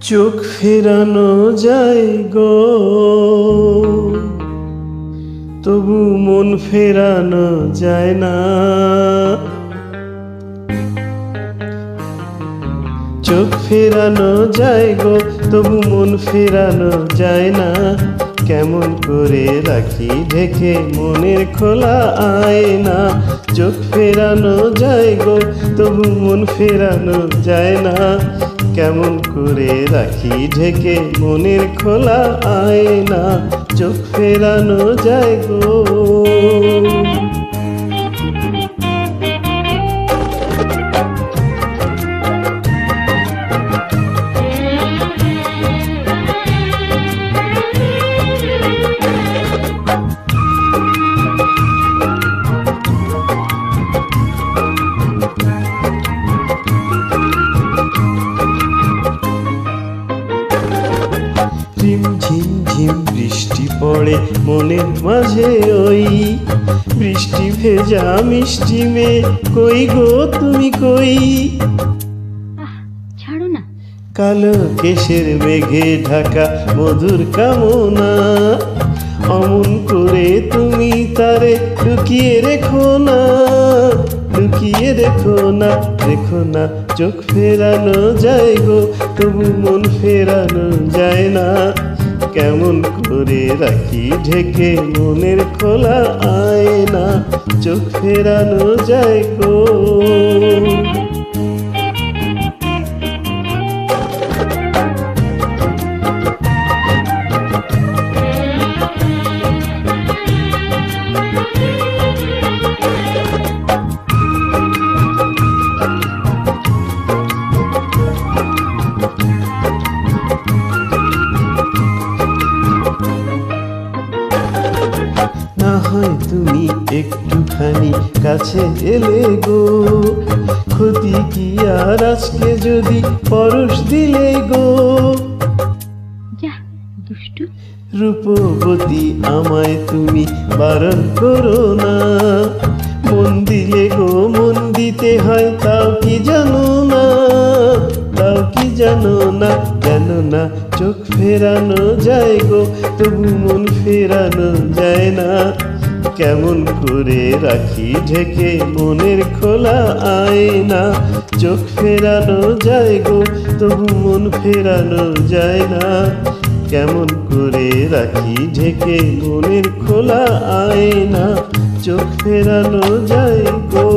চোখ ফেরানো যায় গো, তবু মন ফেরানো যায় না। চোখ ফেরানো যায় গো, তবু মন ফেরানো যায় না। কেমন করে রাখি ঢেকে মনের খোলা আয়না। চোখ ফেরানো যায় গো, তবু মন ফেরানো যায় না। কেমন করে রাখি ঢেকে মনের খোলা আয়না। চোখ ফেরানো যায় গো। ঝিম ঝিম বৃষ্টি পড়ে মনের মাঝে, ওই বৃষ্টি ভেজা মিষ্টি মেয়ে কই গো তুমি কই? ছাড়ো না। কালো কেশের মেঘে ঢাকা মধুর কামনা, অমন করে তুমি তারে লুকিয়ে রেখো না। লুকিয়ে রেখো না, রেখো না। চোখ ফেরানো যায় গো, তবু মন ফেরানো যায় না। কেমন করে রাখি ঢেকে মনের খোলা আয়না। চোখ ফেরানো যায় গো। না হয় তুমি একটুখানি কাছে এলে গো, ক্ষতি কি আর আজকে যদি পরশ দিলে গো। যা দুষ্টু। রূপবতী আমায় তুমি বারণ করো না। মন দিলে গো মন দিতে হয়, তাও কি জানো না? তাও কি জানো না? জানো না। চোখ ফেরানো যায় গো, তবু মন ফেরানো যায় না। কেমন করে রাখি ঢেকে মনের খোলা আয়না। চোখ ফেরানো যায় গো, তবু মন ফেরানো যায় না। কেমন করে রাখি ঢেকে মনের খোলা আয়না। চোখ ফেরানো যায় গো।